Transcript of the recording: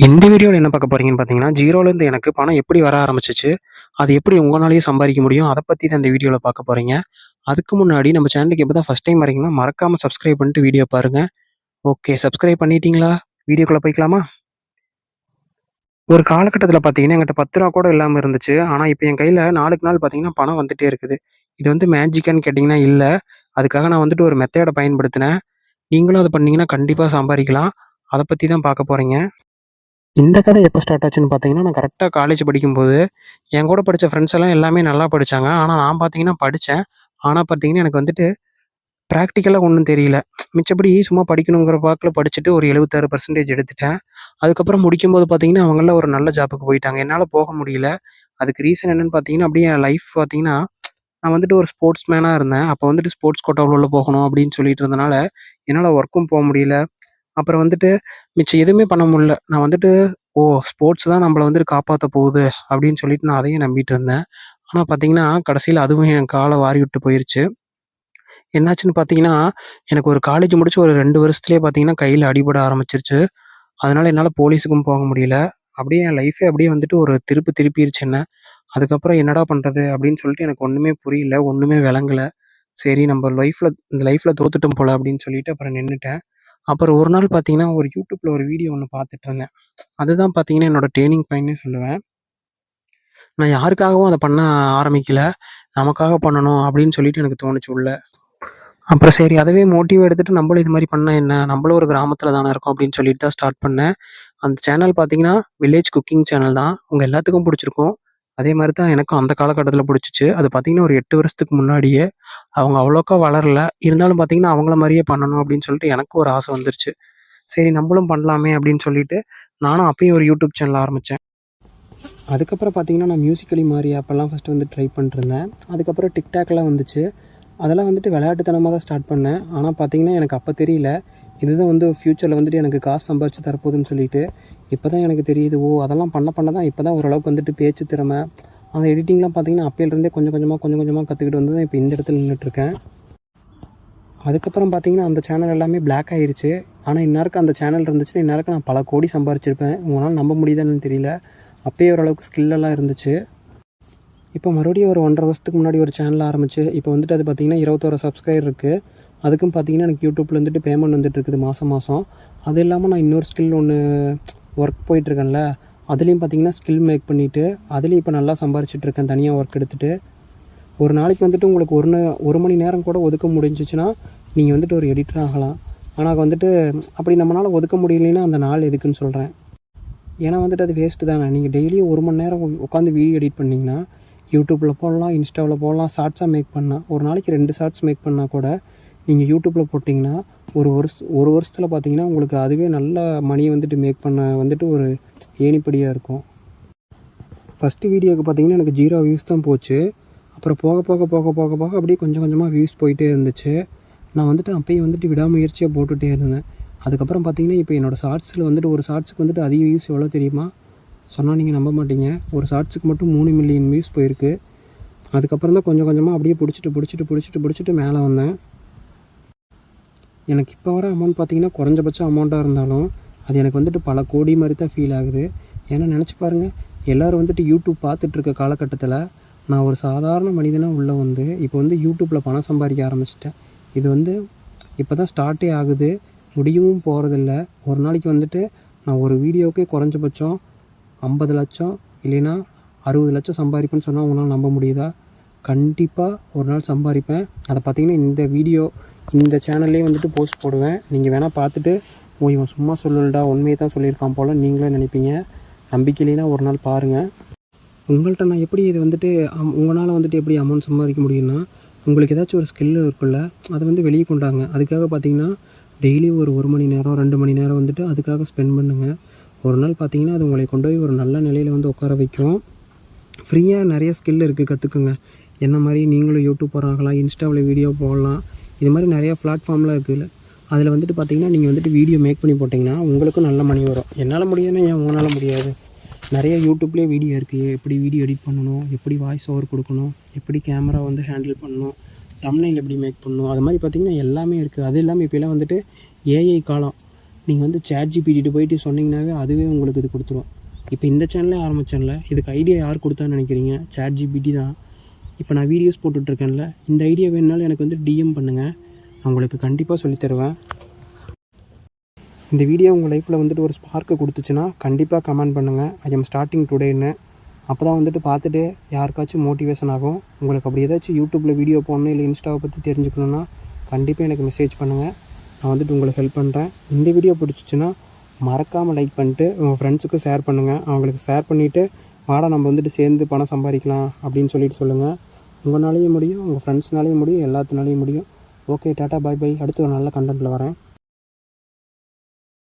இந்த வீடியோவில் என்ன பார்க்க போறீங்கன்னு பார்த்தீங்கன்னா, ஜீரோலேருந்து எனக்கு பணம் எப்படி வர ஆரம்பிச்சுச்சு, அது எப்படி உங்களாலேயும் சம்பாதிக்க முடியும், அதை பற்றி தான் இந்த வீடியோவில் பார்க்க போறீங்க. அதுக்கு முன்னாடி நம்ம சேனலுக்கு இப்போ தான் ஃபஸ்ட் டைம் வரீங்கன்னா, மறக்காம சப்ஸ்கிரைப் பண்ணிட்டு வீடியோ பாருங்க. ஓகே, சப்ஸ்கிரைப் பண்ணிட்டீங்களா? வீடியோக்குள்ள போய்க்கலாமா? ஒரு காலகட்டத்தில பார்த்தீங்கன்னா, என்கிட்ட ரூ. 10 கூட இல்லாம இருந்துச்சு. ஆனா, இப்ப என் கையில நாளுக்கு நாள் பார்த்தீங்கன்னா, பணம் வந்துட்டே இருக்குது. இது வந்து மேஜிக்கான்னு கேட்டீங்கன்னா, இல்ல. அதுக்காக நான் வந்துட்டு ஒரு மெத்தேட பயன்படுத்தினேன். நீங்களும் அத பண்ணீங்கன்னா, கண்டிப்பா சம்பாரிக்கலாம். அத பத்தி தான் பார்க்க போறீங்க. இந்த கதை எப்போ ஸ்டார்ட் ஆச்சுன்னு பார்த்தீங்கன்னா, நான் கரெக்ட்டா காலேஜ் படிக்கும்போது, என் கூட படிச்ச ஃப்ரெண்ட்ஸ் எல்லாம் எல்லாமே நல்லா படிச்சாங்க. ஆனா, நான் பார்த்தீங்கன்னா படிச்சேன். ஆனா பார்த்தீங்கன்னா, எனக்கு வந்துட்டு பிராக்டிகலா ஒண்ணும் தெரியல. மிச்சபடி சும்மா படிக்கணுங்கிற வாக்குல படிச்சுட்டு ஒரு 76% எடுத்துட்டேன். அதுக்கப்புறம் முடிக்கும்போது பார்த்தீங்கன்னா, அவங்கலாம் ஒரு நல்ல ஜாப்‌க்கு போயிட்டாங்க. என்னால போக முடியல. அதுக்கு ரீசன் என்னன்னு பார்த்தீங்கன்னா, அப்படியே என் லைஃப் பார்த்தீங்கன்னா, நான் வந்துட்டு ஒரு ஸ்போர்ட்ஸ் மேனா இருந்தேன். அப்போ வந்துட்டு ஸ்போர்ட்ஸ் கோட்டாவுல உள்ள போகணும் அப்படின்னு சொல்லிட்டு இருந்தனால, என்னால ஒர்க்கும் முடியல. அப்புறம் வந்துட்டு மிச்சம் எதுவுமே பண்ண முடியல. நான் வந்துட்டு, ஓ! ஸ்போர்ட்ஸ் தான் நம்மள வந்துட்டு காப்பாத்த போகுது அப்படின்னு சொல்லிட்டு நான் அதையும் நம்பிட்டு இருந்தேன். ஆனா பார்த்தீங்கன்னா, கடைசியில அதுவும் என் கால வாரி விட்டு போயிருச்சு. என்னாச்சுன்னு பார்த்தீங்கன்னா, எனக்கு ஒரு காலேஜ் முடிச்சு ஒரு 2 வருஷத்துலயே பார்த்தீங்கன்னா, கையில அடிபட ஆரம்பிச்சுருச்சு. அதனால என்னால போலீஸுக்கும் போக முடியல. அப்படியே என் லைஃபே அப்படியே வந்துட்டு ஒரு திருப்பிருச்சு என்ன. அதுக்கப்புறம் என்னடா பண்றது? அப்படின்னு சொல்லிட்டு எனக்கு ஒண்ணுமே புரியல. ஒண்ணுமே விளங்கல. சரி நம்ம இந்த லைஃப்ல தோத்துட்டோம் போல அப்படின்னு சொல்லிட்டு அப்புறம் நின்னுட்டேன். அப்புறம் ஒரு நாள் பார்த்தீங்கன்னா, ஒரு YouTubeல ஒரு வீடியோ ஒண்ணு பார்த்துட்டு இருந்தேன். அதுதான் பார்த்தீங்கன்னா, என்னோட டர்னிங் பாயிண்ட்னே சொல்லுவேன். நான் யாருக்காகவும் அத பண்ண ஆரம்பிக்கல. நமக்காக பண்ணணும் அப்படின்னு சொல்லிட்டு எனக்கு தோணுச்சு உள்ள. அப்புறம் சரி அதவே மோட்டிவா எடுத்துட்டு நம்மளும் இது மாரி பண்ணா என்ன? நம்மளும் ஒரு கிராமத்துல தானே இருக்கோம் அப்படின்னு சொல்லிட்டு தான் ஸ்டார்ட் பண்ணேன். அந்த சேனல் பார்த்தீங்கன்னா, வில்லேஜ் குக்கிங் சேனல் தான். உங்க எல்லாத்துக்கும் புடிச்சிருக்கும். அதே மாரி தான் எனக்கும் அந்த காலகட்டத்தில புடிச்சுச்சு. அது பார்த்தீங்கன்னா, ஒரு 8 வருஷத்துக்கு முன்னாடியே. அவங்க அவ்வளோக்கா வளரல. இருந்தாலும் பார்த்தீங்கன்னா, அவங்கள மாரியே பண்ணணும் அப்படின்னு சொல்லிட்டு எனக்கும் ஒரு ஆசை வந்துருச்சு. சரி நம்மளும் பண்ணலாமே அப்படின்னு சொல்லிட்டு, நானும் அப்பயும் ஒரு யூடியூப் சேனல் ஆரம்பிச்சேன். அதுக்கப்புறம் பார்த்தீங்கன்னா, நான் மியூசிக்கலி மாரி அப்பலாம் ஃபர்ஸ்ட்டு வந்து ட்ரை பண்ணிட்டுருந்தேன். அதுக்கப்புறம் டிக்டாக்லாம் வந்துச்சு. அதெல்லாம் வந்துட்டு விளையாட்டுத்தனமா தான் ஸ்டார்ட் பண்ணேன். ஆனா பார்த்தீங்கன்னா, எனக்கு அப்ப தெரியல. இதுதான் வந்து ஃப்யூச்சர்ல வந்துட்டு எனக்கு காசு சம்பாரிச்சு தரப்போகுதுன்னு சொல்லிட்டு. இப்ப தான் எனக்கு தெரியுது. ஓ! அதெல்லாம் பண்ண தான் இப்ப தான் ஓரளவுக்கு வந்துட்டு பேச்சு திறமை, அந்த எடிட்டிங்லாம் பார்த்தீங்கன்னா, அப்பயிலேருந்தே கொஞ்சம் கொஞ்சமா கத்துக்கிட்டு வந்து தான் இப்ப இந்த இடத்துல நின்னுட்டுருக்கேன். அதுக்கப்புறம் பார்த்தீங்கன்னா, அந்த சேனல் எல்லாமே பிளாக் ஆயிருச்சு. ஆனா, இந்நேரத்துக்கு அந்த சேனல் இருந்துச்சுன்னா, இந்நேரத்துக்கு நான் பல கோடி சம்பாரிச்சிருப்பேன். உங்களால நம்ப முடியுதான்னு தெரியல. அப்பயே ஓரளவுக்கு ஸ்கில் எல்லாம் இருந்துச்சு. இப்போ மறுபடியும் ஒரு 1½ வருஷத்துக்கு முன்னாடி ஒரு சேனல் ஆரம்பிச்சு, இப்போ வந்துட்டு அது பார்த்தீங்கன்னா 21 சப்ஸ்கிரைபர் இருக்கு. அதுக்கும் பார்த்தீங்கன்னா, எனக்கு யூடியூப்ல வந்துட்டு பேமெண்ட் வந்துட்டுருக்குது மாசம். அது இல்லாம நான் இன்னொரு ஸ்கில் ஒண்ணு ஒர்க் போயிட்டுருக்கேன்ல, அதுலேயும் பார்த்தீங்கன்னா ஸ்கில் மேக் பண்ணிட்டு, அதுலேயும் இப்போ நல்லா சம்பாரிச்சுட்ருக்கேன் தனியா ஒர்க் எடுத்துட்டு. ஒரு நாளைக்கு வந்துட்டு உங்களுக்கு 1 மணி நேரம் கூட ஒதுக்க முடிஞ்சுச்சுன்னா, நீங்க வந்துட்டு ஒரு எடிட்டர் ஆகலாம். ஆனா வந்துட்டு அப்படி நம்மனால ஒதுக்க முடியலைன்னா, அந்த நாள் எதுக்குன்னு சொல்றேன். ஏன்னா வந்துட்டு அது வேஸ்ட்டு தானே. நீங்க டெய்லியும் 1 மணி நேரம் உட்காந்து வீடியோ எடிட் பண்ணீங்கன்னா, யூடியூப்ல போடலாம், இன்ஸ்டாவுல போடலாம், ஷார்ட்ஸா மேக் பண்ணலாம். ஒரு நாளைக்கு 2 ஷார்ட்ஸ் மேக் பண்ணா கூட, நீங்க யூடியூப்ல போட்டீங்கன்னா, ஒரு வருஷத்துல பார்த்தீங்கன்னா, உங்களுக்கு அதுவே நல்ல மணி வந்துட்டு மேக் பண்ண வந்துட்டு ஒரு ஏணிப்படியா இருக்கும். ஃபர்ஸ்ட்டு வீடியோவுக்கு பார்த்தீங்கன்னா, எனக்கு 0 வியூஸ் தான் போச்சு. அப்புறம் போக அப்படியே கொஞ்சம் கொஞ்சமா வியூஸ் போயிட்டே இருந்துச்சு. நான் வந்துட்டு அப்பயும் வந்துட்டு விடாமுயற்சியா போட்டுட்டே இருந்தேன். அதுக்கப்புறம் பார்த்தீங்கன்னா, இப்போ என்னோட ஷார்ட்ஸில வந்துட்டு ஒரு ஷார்ட்ஸுக்கு வந்துட்டு அதிக வியூஸ் எவ்வளோ தெரியுமா? சொன்னா நீங்க நம்ப மாட்டீங்க. ஒரு ஷார்ட்ஸுக்கு மட்டும் 3 மில்லியன் வியூஸ் போயிருக்கு. அதுக்கப்புறம் தான் கொஞ்சம் கொஞ்சமா அப்படியே புடிச்சிட்டு மேல வந்தேன். எனக்கு இப்போ வர அமௌண்ட் பார்த்தீங்கன்னா, குறைஞ்சபட்ச அமௌண்ட்டா இருந்தாலும், அது எனக்கு வந்துட்டு பல கோடி மாரி தான் ஃபீல் ஆகுது. ஏன்னா நெனச்சு பாருங்க, எல்லாரும் வந்துட்டு யூடியூப் பார்த்துட்ருக்க காலகட்டத்தில, நான் ஒரு சாதாரண மனிதனா உள்ள வந்து, இப்போ வந்து யூடியூப்ல பணம் சம்பாதிக்க ஆரம்பிச்சுட்டேன். இது வந்து இப்போ தான் ஸ்டார்ட்டே ஆகுது. முடியவும் போறதில்ல. ஒரு நாளைக்கு வந்துட்டு நான் ஒரு வீடியோவுக்கே குறைஞ்சபட்சம் 50,00,000 இல்லைன்னா 60,00,000 சம்பாரிப்பேன்னு சொன்னா உங்களால நம்ப முடியுதா? கண்டிப்பா ஒரு நாள் சம்பாரிப்பேன். அத பார்த்தீங்கன்னா, இந்த சேனல்லயே வந்துட்டு போஸ்ட் போடுவேன். நீங்க வேணா பார்த்துட்டு, ஓ! இவன் சும்மா சொல்லலடா, உண்மைய தான் சொல்லியிருக்கான் போல நீங்களே நினைப்பீங்க. நம்பிக்கை இல்லைன்னா ஒரு நாள் பாருங்க. உங்கள்ட்ட நான் எப்படி இது வந்துட்டு உங்களால வந்துட்டு எப்படி அமௌண்ட் சம்பாதிக்க முடியும்னா, உங்களுக்கு ஏதாச்சும் ஒரு ஸ்கில் இருக்குல்ல, அத வந்து வெளிய கொண்டாங்க. அதுக்காக பார்த்தீங்கன்னா, டெய்லி ஒரு 1 மணி நேரம், 2 மணி நேரம் வந்துட்டு அதுக்காக ஸ்பெண்ட் பண்ணுங்க. ஒரு நாள் பார்த்தீங்கன்னா, அது உங்களை கொண்டு போய் ஒரு நல்ல நிலையில வந்து உட்கார வைக்கும். ஃப்ரீயா நெறைய ஸ்கில் இருக்குது கத்துக்கங்க. என்ன மாரி நீங்களும் யூடியூபர் ஆகலாம், இன்ஸ்டாவுல வீடியோ போடலாம். இது மாரி நெறைய பிளாட்ஃபார்ம்லாம் இருக்குல்ல. அதில வந்துட்டு பார்த்தீங்கன்னா, நீங்க வந்துட்டு வீடியோ மேக் பண்ணி போட்டிங்கன்னா, உங்களுக்கும் நல்ல மணி வரும். என்னால முடியுதுன்னா ஏன் உங்களால முடியாது? நெறைய யூடியூப்லேயே வீடியோ இருக்குது. எப்படி வீடியோ எடிட் பண்ணணும், எப்படி வாய்ஸ் ஓவர் குடுக்கணும், எப்படி கேமரா வந்து ஹேண்டில் பண்ணணும், தம்ப்நெயில் எப்படி மேக் பண்ணணும், அது மாரி பார்த்தீங்கன்னா எல்லாமே இருக்குது. அது இல்லாம இப்போலாம் வந்துட்டு ஏஐ காலம். நீங்கள் வந்து ChatGPT போயிட்டு சொன்னீங்கன்னாவே அதுவே உங்களுக்கு இது கொடுத்துரும். இப்போ இந்த சேனலே ஆரம்பிச்சேன்ல, இதுக்கு ஐடியா யார் கொடுத்தான்னு நினைக்கிறீங்க? ChatGPT தான். இப்போ நான் வீடியோஸ் போட்டுட்ருக்கேன்ல, இந்த ஐடியா வேணுனாலும் எனக்கு வந்து டிஎம் பண்ணுங்கள், நான் உங்களுக்கு கண்டிப்பாக சொல்லித்தருவேன். இந்த வீடியோ உங்கள் லைஃப்பில் வந்துட்டு ஒரு ஸ்பார்க்கை கொடுத்துச்சுன்னா கண்டிப்பாக கமெண்ட் பண்ணுங்கள், ஐ எம் ஸ்டார்டிங் டுடேன்னு. அப்போ தான் வந்துட்டு பார்த்துட்டு யாருக்காச்சும் மோட்டிவேஷன் ஆகும். உங்களுக்கு அப்படி ஏதாச்சும் யூடியூப்பில் வீடியோ போடணும் இல்லை இன்ஸ்டாவை பற்றி தெரிஞ்சுக்கணுன்னா கண்டிப்பாக எனக்கு மெசேஜ் பண்ணுங்கள், நான் வந்துட்டு உங்களுக்கு ஹெல்ப் பண்ணுறேன். இந்த வீடியோ பிடிச்சிச்சின்னா மறக்காமல் லைக் பண்ணிட்டு உங்கள் ஃப்ரெண்ட்ஸுக்கும் ஷேர் பண்ணுங்கள். அவங்களுக்கு ஷேர் பண்ணிவிட்டு வாடா நம்ம வந்துட்டு சேர்ந்து பணம் சம்பாதிக்கலாம் அப்படின்னு சொல்லிட்டு சொல்லுங்கள். உங்களாலேயும் முடியும், உங்கள் ஃப்ரெண்ட்ஸ்னாலேயும் முடியும், எல்லாத்துனாலேயும் முடியும். ஓகே, டாட்டா, பாய் பாய். அடுத்து ஒரு நல்ல கண்டென்ட்டில் வரேன்.